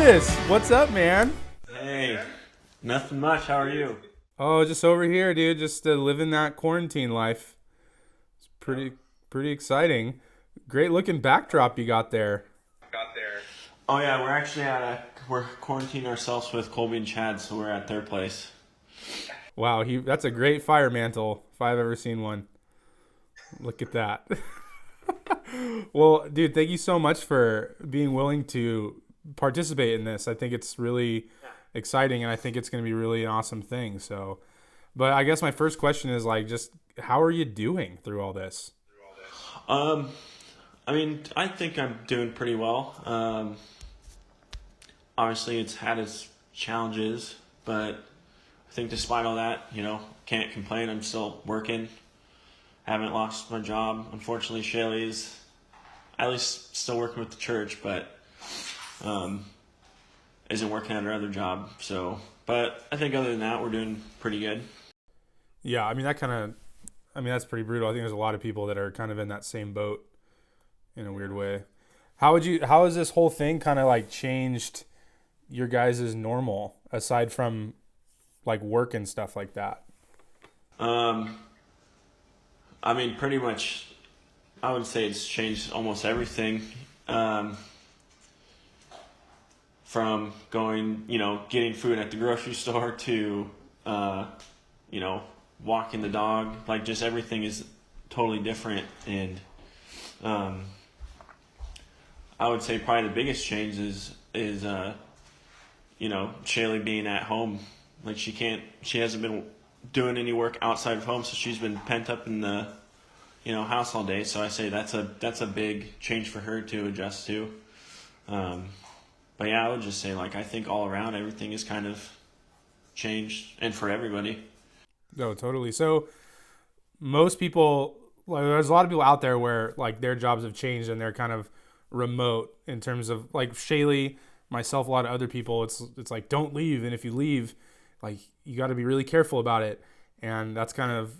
Curtis, what's up, man? Hey, nothing much. How are you? Oh, just over here, dude. Just living that quarantine life. It's Yep. pretty exciting. Great looking backdrop you got there. Oh yeah, we're quarantining ourselves with Colby and Chad, so we're at their place. Wow, that's a great fire mantle if I've ever seen one. Look at that. Well, dude, thank you so much for being willing to participate in this. I think it's really exciting, and I think it's going to be really an awesome thing. So, but I guess my first question is like, just how are you doing through all this? Um, I mean, I think I'm doing pretty well. Obviously, it's had its challenges, but I think despite all that, can't complain. I'm still working. Haven't lost my job. Unfortunately, Shaylee's at least still working with the church, but um, isn't working at her other job. So, but I think other than that, we're doing pretty good. Yeah, I mean, that's pretty brutal. I think there's a lot of people that are kind of in that same boat in a weird way. How has this whole thing kind of like changed your guys' normal aside from like work and stuff like that? Um, I mean, pretty much, I would say it's changed almost everything. Um, from going, getting food at the grocery store to, uh, you know, walking the dog. Like, just everything is totally different. And um, I would say probably the biggest change is Shaylee being at home. Like, she hasn't been doing any work outside of home, so she's been pent up in the, house all day. So I say that's a big change for her to adjust to. Um, but yeah, I would just say, like, I think all around everything is kind of changed, and for everybody. No, totally. So most people, like, there's a lot of people out there where like their jobs have changed and they're kind of remote in terms of like Shaylee, myself, a lot of other people. It's like don't leave, and if you leave, like you got to be really careful about it. And that's kind of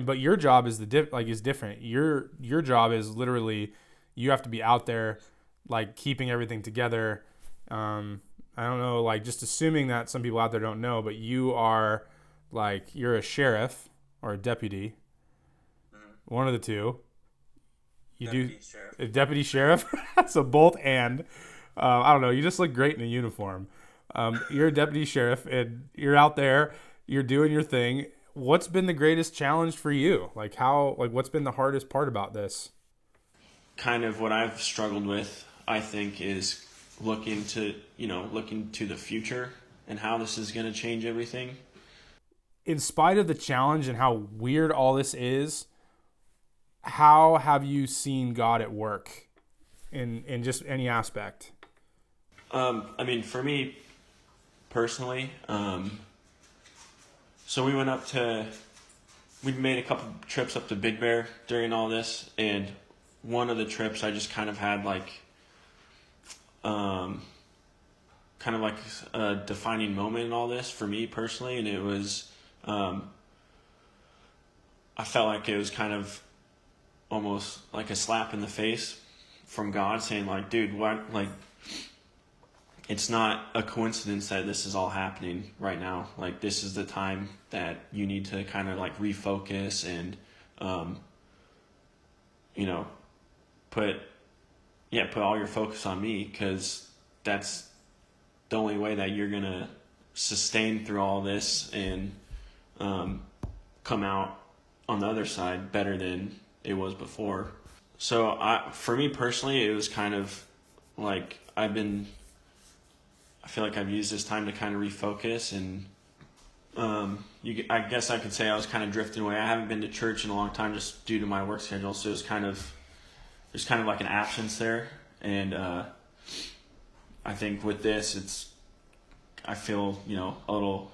but your job is is different. Your job is literally you have to be out there, like keeping everything together. I don't know, like just assuming that some people out there don't know, but you are like you're a sheriff or a deputy, one of the two. You do Deputy sheriff. a deputy sheriff, so both and I don't know. You just look great in a uniform. You're a deputy sheriff, and you're out there. You're doing your thing. What's been the greatest challenge for you? Like how? Like what's been the hardest part about this? Kind of what I've struggled with, I think, is looking to the future and how this is going to change everything. In spite of the challenge and how weird all this is, how have you seen God at work in just any aspect? I mean, for me personally, so we made a couple trips up to Big Bear during all this, and one of the trips I just kind of had um, kind of like a defining moment in all this for me personally, and it was, um, I felt like it was kind of almost like a slap in the face from God saying like, dude, what, like, it's not a coincidence that this is all happening right now. Like, this is the time that you need to kind of like refocus and, um, you know, put, put all your focus on me, because that's the only way that you're going to sustain through all this and, um, come out on the other side better than it was before. So for me personally, it was kind of like I feel like I've used this time to kind of refocus, and I guess I could say I was kind of drifting away. I haven't been to church in a long time just due to my work schedule, so there's kind of like an absence there, and I think with this, I feel a little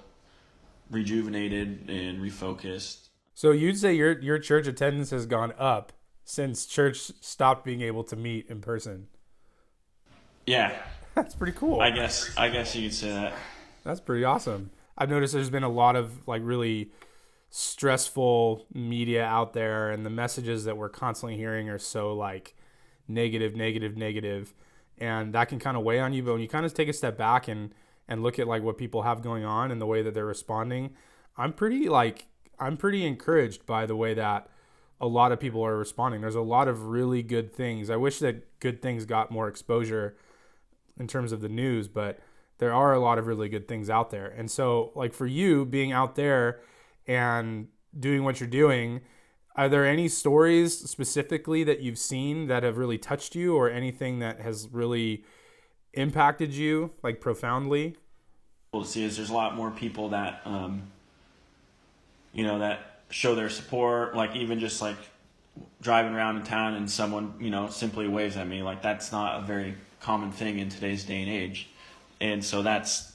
rejuvenated and refocused. So you'd say your church attendance has gone up since church stopped being able to meet in person. Yeah, That's pretty cool. I guess you could say that. That's pretty awesome. I've noticed there's been a lot of like really stressful media out there, and the messages that we're constantly hearing are so like negative, negative, negative. and that can kind of weigh on you. But when you kind of take a step back and look at like what people have going on and the way that they're responding, I'm pretty like I'm pretty encouraged by the way that a lot of people are responding. There's a lot of really good things. I wish that good things got more exposure in terms of the news, but there are a lot of really good things out there. And so like for you being out there and doing what you're doing, are there any stories specifically that you've seen that have really touched you, or anything that has really impacted you like profoundly? Cool to see is there's a lot more people that that show their support, like even just like driving around in town and someone simply waves at me. Like that's not a very common thing in today's day and age, and so that's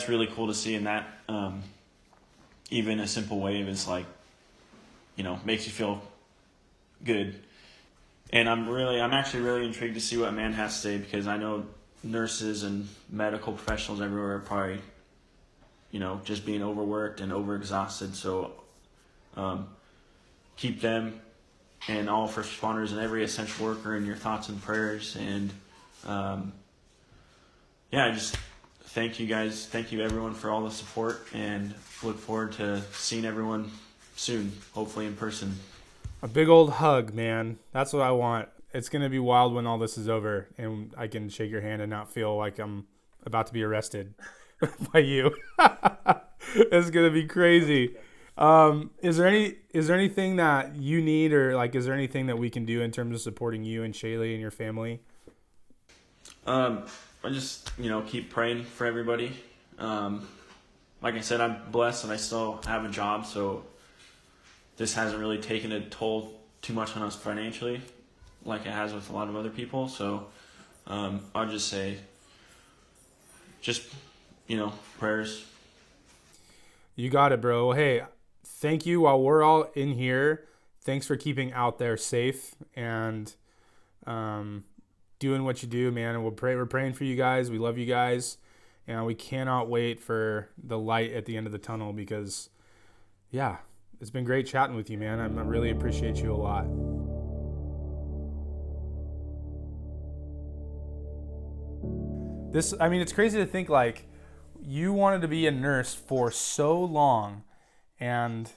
really cool to see. And that even a simple wave is like makes you feel good. And I'm actually really intrigued to see what man has to say, because I know nurses and medical professionals everywhere are probably just being overworked and overexhausted. So keep them and all first responders and every essential worker in your thoughts and prayers. And I just thank you guys. Thank you everyone for all the support, and look forward to seeing everyone soon, hopefully in person. A big old hug, man. That's what I want. It's going to be wild when all this is over and I can shake your hand and not feel like I'm about to be arrested by you. It's going to be crazy. Is there anything that you need, or like, is there anything that we can do in terms of supporting you and Shaylee and your family? I just, keep praying for everybody. Like I said, I'm blessed and I still have a job, so this hasn't really taken a toll too much on us financially like it has with a lot of other people. So I'll just say, prayers. You got it, bro. Hey, thank you. While we're all in here, thanks for keeping out there safe and doing what you do, man. And we're praying for you guys. We love you guys, and we cannot wait for the light at the end of the tunnel, because it's been great chatting with you, man. I really appreciate you a lot. It's crazy to think like you wanted to be a nurse for so long, and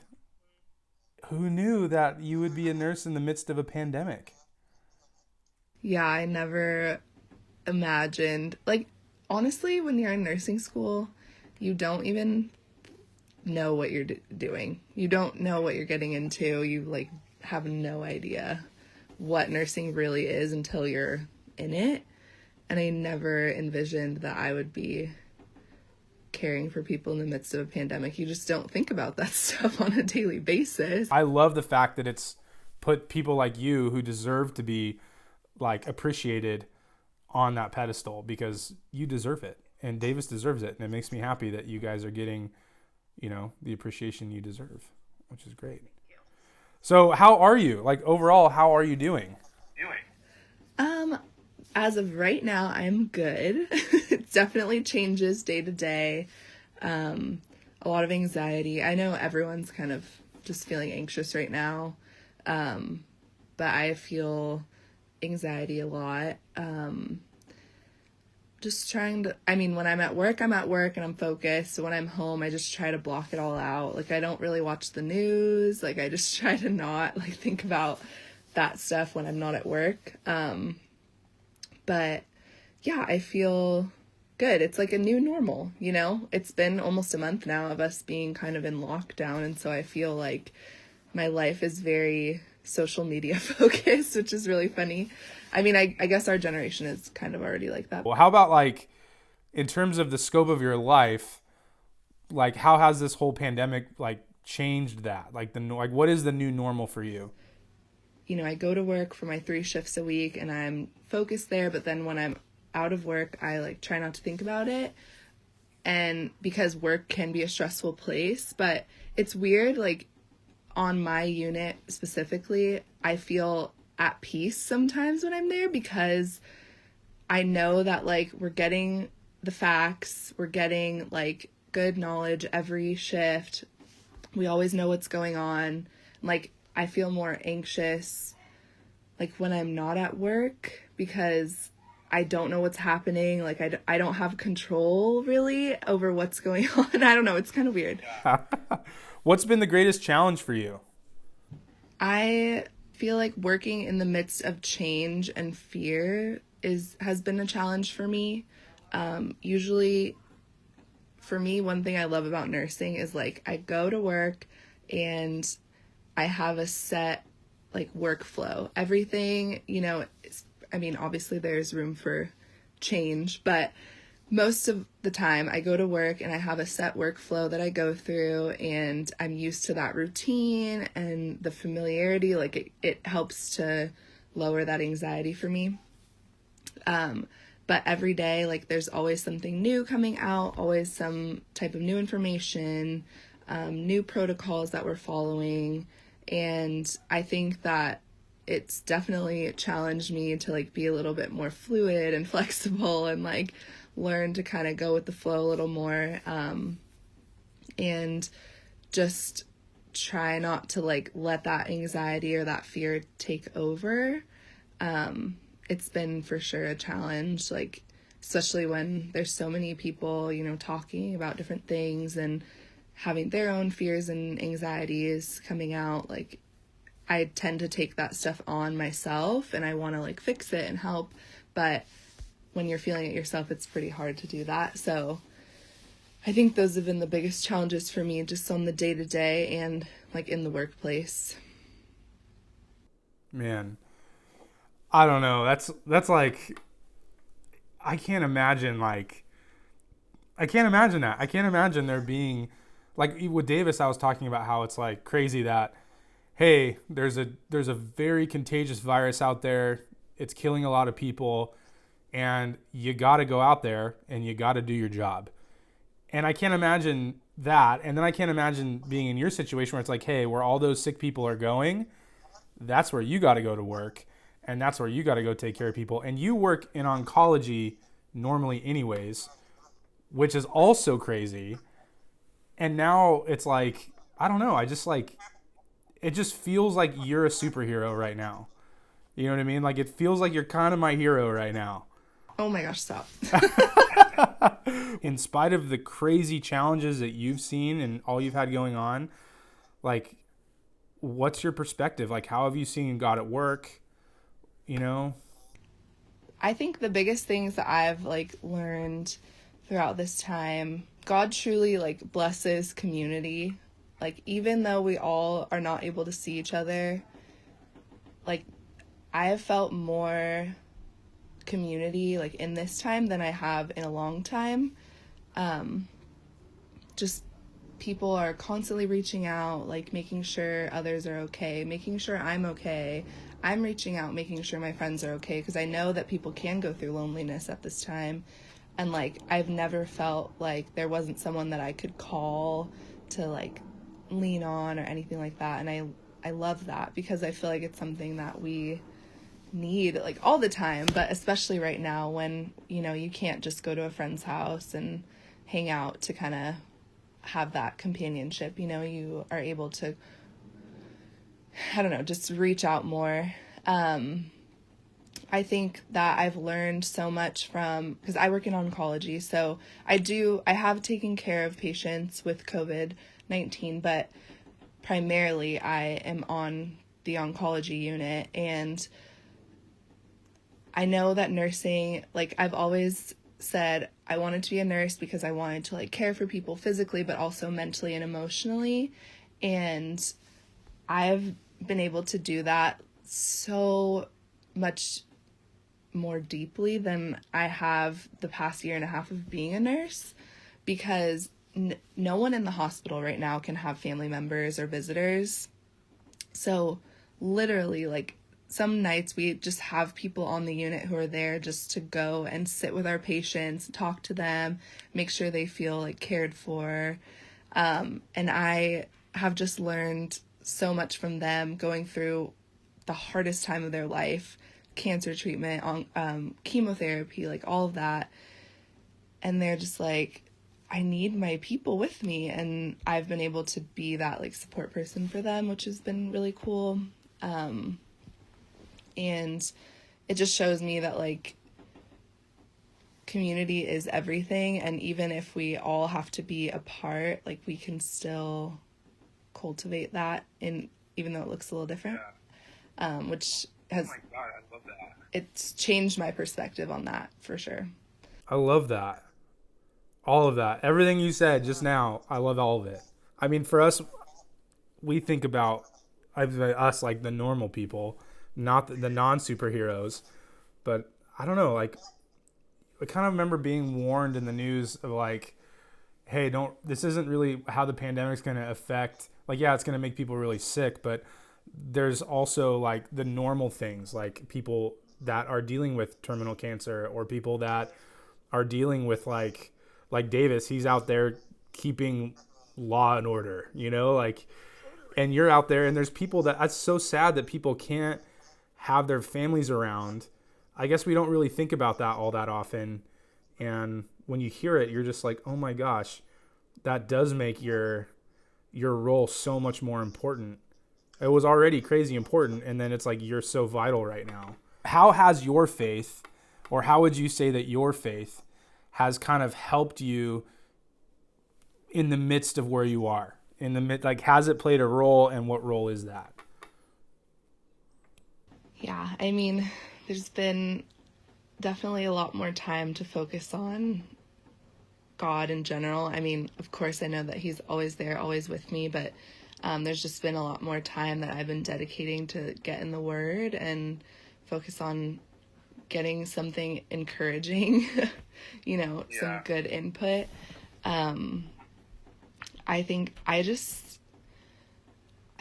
who knew that you would be a nurse in the midst of a pandemic? Yeah, I never imagined. Like, honestly, when you're in nursing school, you don't even know what you're doing. You don't know what you're getting into. You, have no idea what nursing really is until you're in it. And I never envisioned that I would be caring for people in the midst of a pandemic. You just don't think about that stuff on a daily basis. I love the fact that it's put people like you who deserve to be appreciated on that pedestal, because you deserve it and Davis deserves it. And it makes me happy that you guys are getting, the appreciation you deserve, which is great. So how are you? Overall, how are you doing? As of right now, I'm good. It definitely changes day to day. A lot of anxiety. I know everyone's kind of just feeling anxious right now. But I feel anxiety a lot. Just trying to, when I'm at work and I'm focused. So when I'm home, I just try to block it all out. I don't really watch the news. I just try to not think about that stuff when I'm not at work. But yeah, I feel good. It's a new normal, It's been almost a month now of us being kind of in lockdown. And so I feel like my life is very social media focused, which is really funny. I guess our generation is kind of already like that. Well, how about in terms of the scope of your life, how has this whole pandemic changed that? What is the new normal for you? I go to work for my 3 shifts a week and I'm focused there, but then when I'm out of work, I try not to think about it. And because work can be a stressful place, but it's weird, on my unit specifically, I feel at peace sometimes when I'm there, because I know that we're getting the facts, we're getting good knowledge every shift. We always know what's going on. I feel more anxious when I'm not at work, because I don't know what's happening. Like, I don't have control really over what's going on. I don't know. It's kind of weird. What's been the greatest challenge for you? I feel like working in the midst of change and fear has been a challenge for me. Usually for me, one thing I love about nursing is like I go to work and I have a set like workflow. Everything, I mean, obviously there's room for change, but most of the time I go to work and I have a set workflow that I go through, and I'm used to that routine and the familiarity. Like it helps to lower that anxiety for me. But every day, like there's always something new coming out, always some type of new information, new protocols that we're following. And I think that it's definitely challenged me to like be a little bit more fluid and flexible and like learn to kind of go with the flow a little more, and just try not to like let that anxiety or that fear take over. It's been for sure a challenge, like especially when there's so many people, talking about different things and having their own fears and anxieties coming out. Like I tend to take that stuff on myself and I want to like fix it and help, but when you're feeling it yourself, it's pretty hard to do that. So I think those have been the biggest challenges for me, just on the day-to-day and like in the workplace. Man, I don't know. That's like, I can't imagine that. I can't imagine there being, like with Davis, I was talking about how it's like crazy that, hey, there's a very contagious virus out there. It's killing a lot of people, and you got to go out there and you got to do your job. And I can't imagine that. And then I can't imagine being in your situation where it's like, hey, where all those sick people are going, that's where you got to go to work. And that's where you got to go take care of people. And you work in oncology normally anyways, which is also crazy. And now it's like, I don't know. I just like, it just feels like you're a superhero right now. You know what I mean? Like it feels like you're kind of my hero right now. Oh my gosh, stop. In spite of the crazy challenges that you've seen and all you've had going on, like, what's your perspective? Like, how have you seen God at work? I think the biggest things that I've like learned throughout this time, God truly like blesses community. Like even though we all are not able to see each other, like I have felt more community like in this time than I have in a long time. Just people are constantly reaching out, like making sure others are okay, making sure I'm okay. I'm reaching out, making sure my friends are okay, because I know that people can go through loneliness at this time. And like I've never felt like there wasn't someone that I could call to like lean on or anything like that. And I love that, because I feel like it's something that we need like all the time, but especially right now when you can't just go to a friend's house and hang out to kind of have that companionship. You are able to, I don't know, just reach out more. I think that I've learned so much from, because I work in oncology, so I have taken care of patients with COVID-19, but primarily I am on the oncology unit. And I know that nursing, like I've always said I wanted to be a nurse because I wanted to like care for people physically, but also mentally and emotionally. And I've been able to do that so much more deeply than I have the past year and a half of being a nurse, because no one in the hospital right now can have family members or visitors. So literally, like some nights we just have people on the unit who are there just to go and sit with our patients, talk to them, make sure they feel like cared for. And I have just learned so much from them going through the hardest time of their life, cancer treatment, chemotherapy, like all of that. And they're just like, I need my people with me. And I've been able to be that like support person for them, which has been really cool. And it just shows me that like community is everything, and even if we all have to be apart, like we can still cultivate that, in even though it looks a little different. Which has, oh my God, I love that. It's changed my perspective on that for sure. I love that. All of that. Everything you said just now, I love all of it. I mean, for us, we think about us like the normal people, not the non-superheroes. But I don't know, like, I kind of remember being warned in the news of like, hey, this isn't really how the pandemic's going to affect, like, yeah, it's going to make people really sick, but there's also like the normal things, like people that are dealing with terminal cancer, or people that are dealing with like Davis, he's out there keeping law and order, like, and you're out there, and there's people that's so sad that people can't have their families around. I guess we don't really think about that all that often. And when you hear it, you're just like, oh my gosh, that does make your role so much more important. It was already crazy important, and then it's like you're so vital right now. How has your faith, or how would you say that your faith has kind of helped you in the midst of where you are? Like, has it played a role, and what role is that? Yeah, I mean, there's been definitely a lot more time to focus on God in general. I mean, of course, I know that he's always there, always with me, but there's just been a lot more time that I've been dedicating to get in the Word and focus on getting something encouraging, some good input. I think I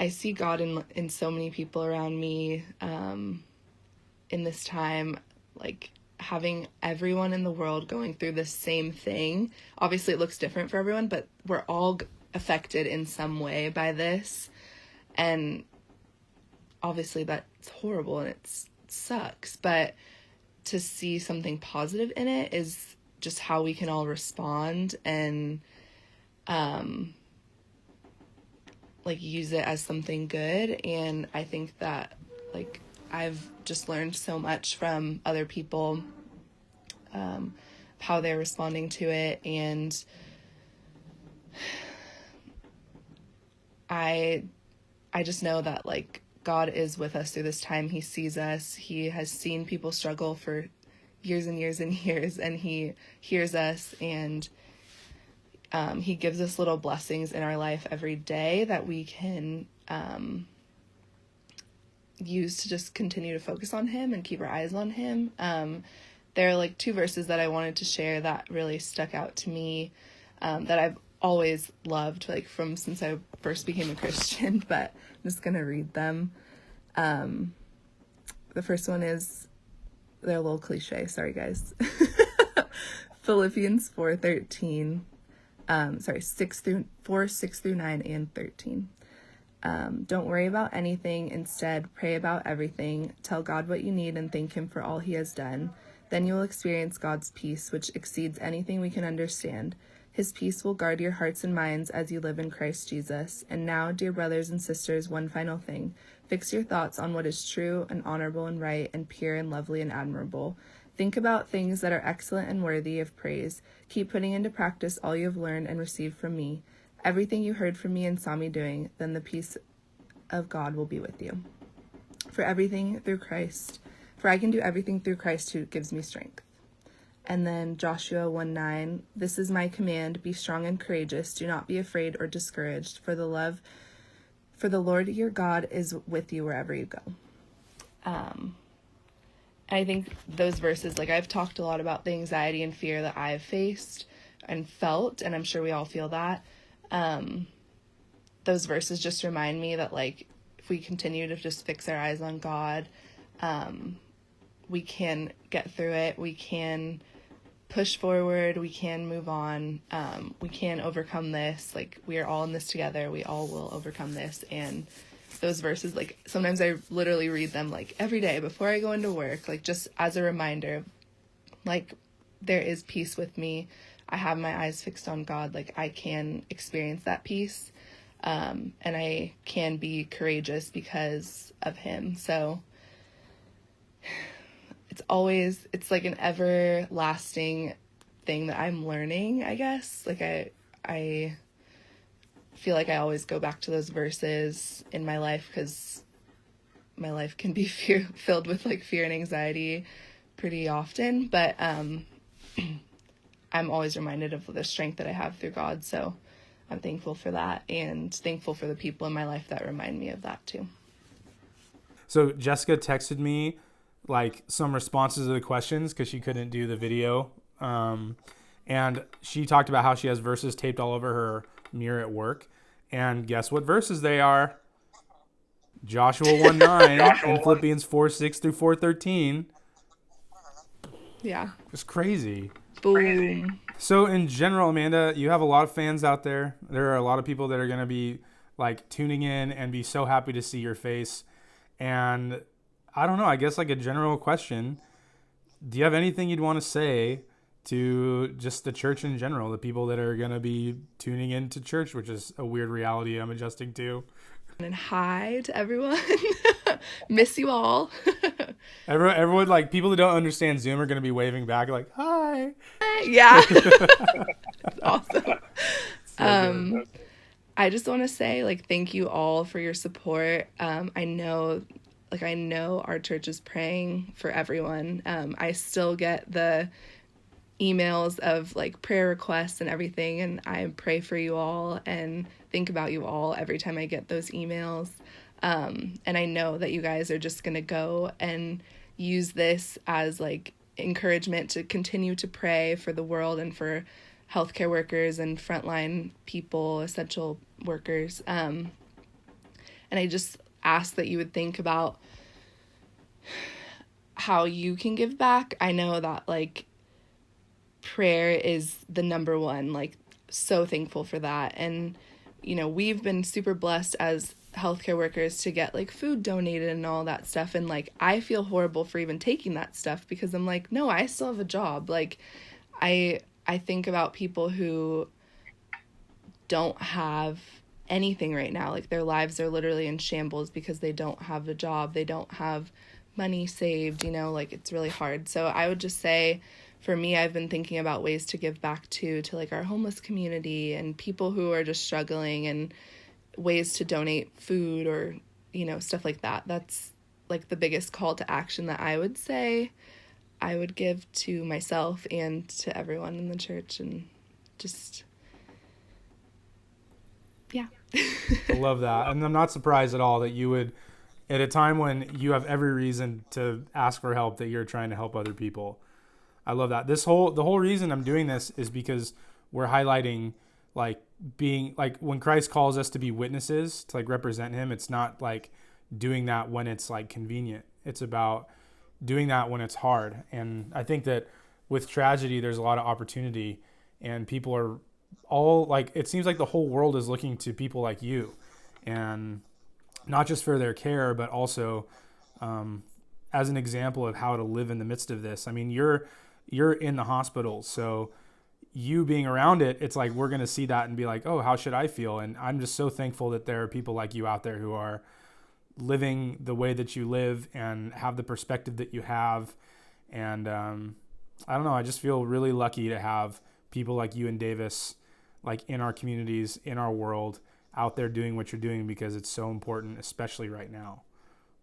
see God in so many people around me in this time, like having everyone in the world going through the same thing. Obviously, it looks different for everyone, but we're all affected in some way by this. And obviously that's horrible and it sucks, but to see something positive in it is just how we can all respond and like use it as something good. And I think that like I've just learned so much from other people, how they're responding to it. And I just know that like God is with us through this time. He sees us. He has seen people struggle for years and years and years, and he hears us, and he gives us little blessings in our life every day that we can use to just continue to focus on him and keep our eyes on him. There are like 2 verses that I wanted to share that really stuck out to me, that I've always loved, like from since I first became a Christian, but I'm just gonna read them. The first one is, they're a little cliche, sorry guys. Philippians 4:13. 6 through 9 and 13. Don't worry about anything. Instead, pray about everything. Tell God what you need and thank him for all he has done. Then you will experience God's peace, which exceeds anything we can understand. His peace will guard your hearts and minds as you live in Christ Jesus. And now, dear brothers and sisters, one final thing. Fix your thoughts on what is true and honorable and right and pure and lovely and admirable. Think about things that are excellent and worthy of praise. Keep putting into practice all you have learned and received from me. Everything you heard from me and saw me doing, then the peace of God will be with you. For I can do everything through Christ who gives me strength. And then Joshua 1:9, this is my command, be strong and courageous, do not be afraid or discouraged, for the Lord your God is with you wherever you go. I think those verses, like I've talked a lot about the anxiety and fear that I've faced and felt, and I'm sure we all feel that. Those verses just remind me that like if we continue to just fix our eyes on God, we can get through it. We can push forward. We can move on. We can overcome this. Like we are all in this together. We all will overcome this. And those verses, like sometimes I literally read them like every day before I go into work, like just as a reminder, like there is peace with me. I have my eyes fixed on God. Like I can experience that peace. And I can be courageous because of him. So it's like an everlasting thing that I'm learning, I guess. Like I feel like I always go back to those verses in my life because my life can be filled with like fear and anxiety pretty often, but I'm always reminded of the strength that I have through God. So I'm thankful for that, and thankful for the people in my life that remind me of that too. So Jessica texted me like some responses to the questions because she couldn't do the video. And she talked about how she has verses taped all over her mirror at work. And guess what verses they are? Joshua 1:9 and Philippians 4:6 through 4:13. Yeah. It's crazy. Boom. So in general, Amanda, you have a lot of fans out there. There are a lot of people that are going to be like tuning in and be so happy to see your face. And I don't know, I guess like a general question, do you have anything you'd want to say to just the church in general, the people that are going to be tuning into church, which is a weird reality I'm adjusting to? And hi to everyone. Miss you all. Everyone, like people who don't understand Zoom are going to be waving back like, hi. Yeah. Awesome. So I just want to say like thank you all for your support. I know our church is praying for everyone. I still get the emails of like prayer requests and everything, and I pray for you all and think about you all every time I get those emails. And I know that you guys are just going to go and use this as like encouragement to continue to pray for the world and for healthcare workers and frontline people, essential workers. And I just ask that you would think about how you can give back. I know that like prayer is the number one, like so thankful for that. And, you know, we've been super blessed as healthcare workers to get like food donated and all that stuff. And like, I feel horrible for even taking that stuff because I'm like, no, I still have a job. Like I think about people who don't have anything right now. Like their lives are literally in shambles because they don't have a job. They don't have money saved, you know, like it's really hard. So I would just say for me, I've been thinking about ways to give back to like our homeless community and people who are just struggling, and ways to donate food or, you know, stuff like that. That's like the biggest call to action that I would say I would give to myself and to everyone in the church. And just, yeah. I love that. And I'm not surprised at all that you would, at a time when you have every reason to ask for help, that you're trying to help other people. I love that. The whole reason I'm doing this is because we're highlighting like being like when Christ calls us to be witnesses, to like represent him. It's not like doing that when it's like convenient. It's about doing that when it's hard. And I think that with tragedy, there's a lot of opportunity, and people are all like, it seems like the whole world is looking to people like you, and not just for their care, but also as an example of how to live in the midst of this. I mean, you're in the hospital, so you being around it, it's like we're going to see that and be like, oh, how should I feel? And I'm just so thankful that there are people like you out there who are living the way that you live and have the perspective that you have. And I don't know, I just feel really lucky to have people like you and Davis like in our communities, in our world, out there doing what you're doing, because it's so important, especially right now,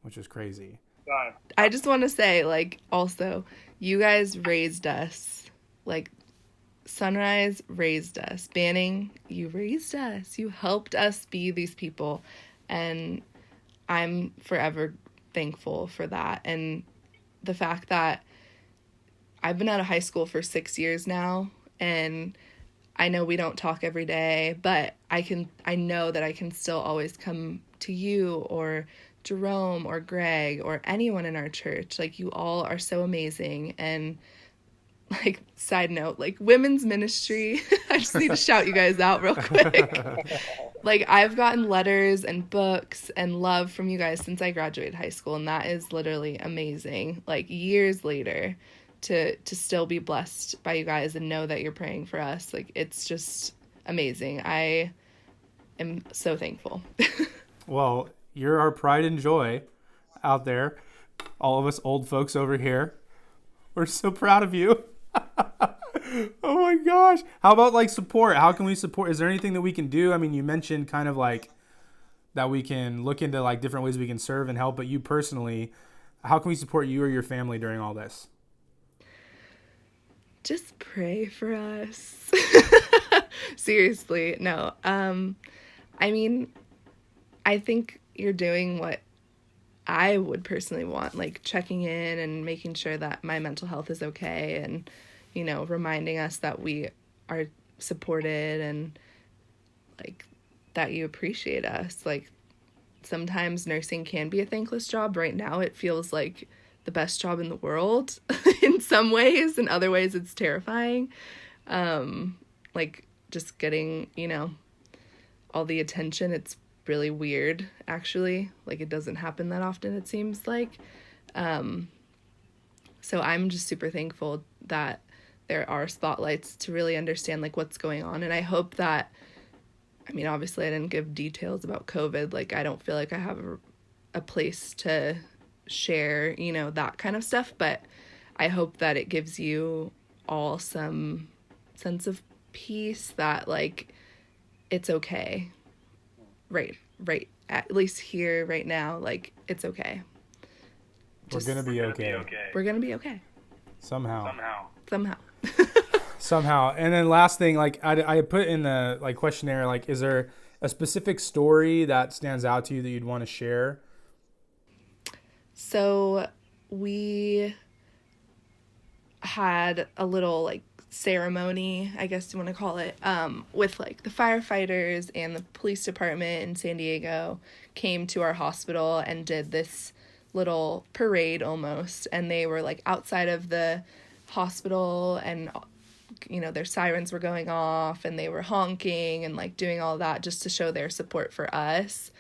which is crazy. I just want to say, like, also, you guys raised us. Like, SonRise raised us. Banning, you raised us. You helped us be these people. And I'm forever thankful for that. And the fact that I've been out of high school for 6 years now, and I know we don't talk every day, but I know that I can still always come to you or Jerome or Greg or anyone in our church. Like, you all are so amazing. And like, side note, like women's ministry, I just need to shout you guys out real quick. Like, I've gotten letters and books and love from you guys since I graduated high school, and that is literally amazing. Like, years later, to still be blessed by you guys and know that you're praying for us, like, it's just amazing. I am so thankful. Well, you're our pride and joy out there. All of us old folks over here, we're so proud of you. Oh my gosh. How about like support? How can we support? Is there anything that we can do? I mean, you mentioned kind of like that we can look into like different ways we can serve and help, but you personally, how can we support you or your family during all this? Just pray for us. Seriously, no. I mean, I think you're doing what I would personally want, like checking in and making sure that my mental health is okay, and, you know, reminding us that we are supported, and like that you appreciate us. Like, sometimes nursing can be a thankless job. Right now it feels like the best job in the world in some ways. In other ways it's terrifying. Like just getting, you know, all the attention. It's really weird, actually. Like, it doesn't happen that often, it seems like. So I'm just super thankful that there are spotlights to really understand like what's going on. And I hope that, I mean, obviously I didn't give details about COVID. Like, I don't feel like I have a place to share, you know, that kind of stuff. But I hope that it gives you all some sense of peace that like it's okay. Right. At least here right now, like it's okay. We're gonna be okay. We're gonna be okay. Somehow. Somehow. And then last thing, like I put in the like questionnaire, like, is there a specific story that stands out to you that you'd want to share? So we had a little like ceremony, I guess you want to call it, with like the firefighters and the police department in San Diego came to our hospital and did this little parade almost. And they were like outside of the hospital, and you know, their sirens were going off and they were honking and like doing all that just to show their support for us.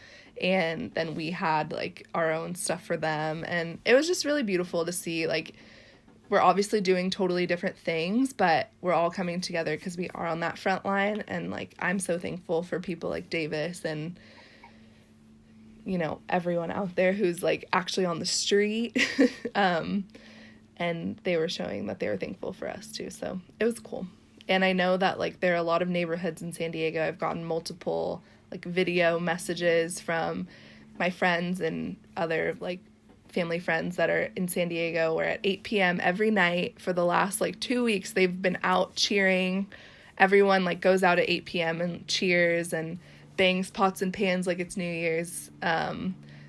And then we had like our own stuff for them, and it was just really beautiful to see. Like, we're obviously doing totally different things, but we're all coming together because we are on that front line. And like, I'm so thankful for people like Davis and, you know, everyone out there who's like actually on the street. And they were showing that they were thankful for us too. So it was cool. And I know that like there are a lot of neighborhoods in San Diego. I've gotten multiple like video messages from my friends and other like family friends that are in San Diego, where at 8 p.m. every night for the last like 2 weeks, they've been out cheering. Everyone like goes out at 8 p.m. and cheers and bangs pots and pans like it's New Year's,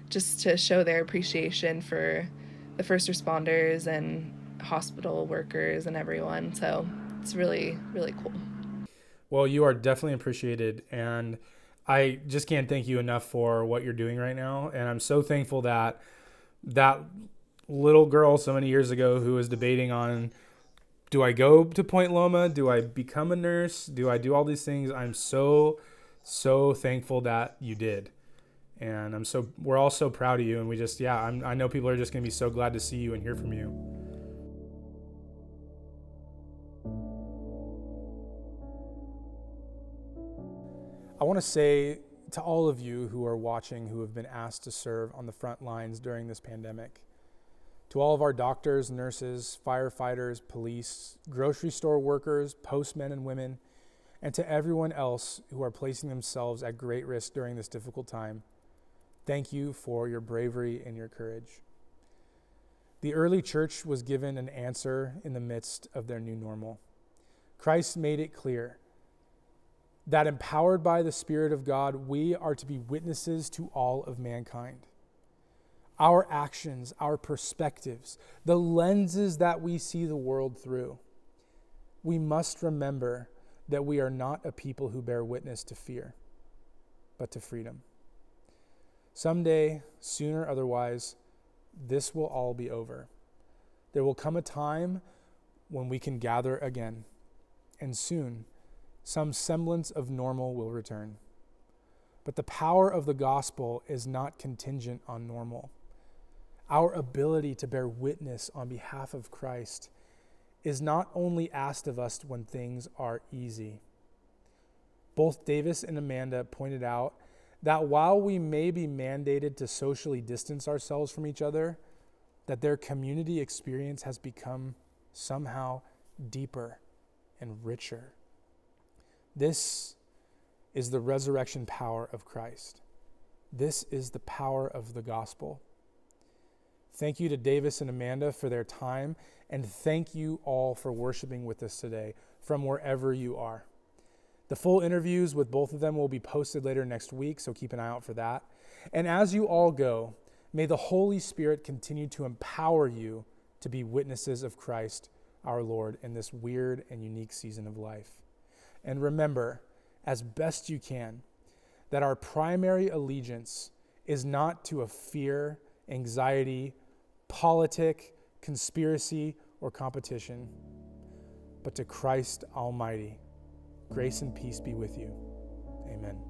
just to show their appreciation for the first responders and hospital workers and everyone. So it's really, really cool. Well, you are definitely appreciated, and I just can't thank you enough for what you're doing right now. And I'm so thankful that that little girl so many years ago who was debating on, do I go to Point Loma? Do I become a nurse? Do I do all these things? I'm so thankful that you did. And we're all so proud of you. And we just, I know people are just going to be so glad to see you and hear from you. I want to say to all of you who are watching, who have been asked to serve on the front lines during this pandemic, to all of our doctors, nurses, firefighters, police, grocery store workers, postmen and women, and to everyone else who are placing themselves at great risk during this difficult time, thank you for your bravery and your courage. The early church was given an answer in the midst of their new normal. Christ made it clear that empowered by the Spirit of God, we are to be witnesses to all of mankind. Our actions, our perspectives, the lenses that we see the world through, we must remember that we are not a people who bear witness to fear, but to freedom. Someday, sooner or otherwise, this will all be over. There will come a time when we can gather again, and soon, some semblance of normal will return. But the power of the gospel is not contingent on normal. Our ability to bear witness on behalf of Christ is not only asked of us when things are easy. Both Davis and Amanda pointed out that while we may be mandated to socially distance ourselves from each other, that their community experience has become somehow deeper and richer. This is the resurrection power of Christ. This is the power of the gospel. Thank you to Davis and Amanda for their time, and thank you all for worshiping with us today from wherever you are. The full interviews with both of them will be posted later next week, so keep an eye out for that. And as you all go, may the Holy Spirit continue to empower you to be witnesses of Christ, our Lord, in this weird and unique season of life. And remember, as best you can, that our primary allegiance is not to a fear, anxiety, politic, conspiracy, or competition, but to Christ Almighty. Grace and peace be with you. Amen.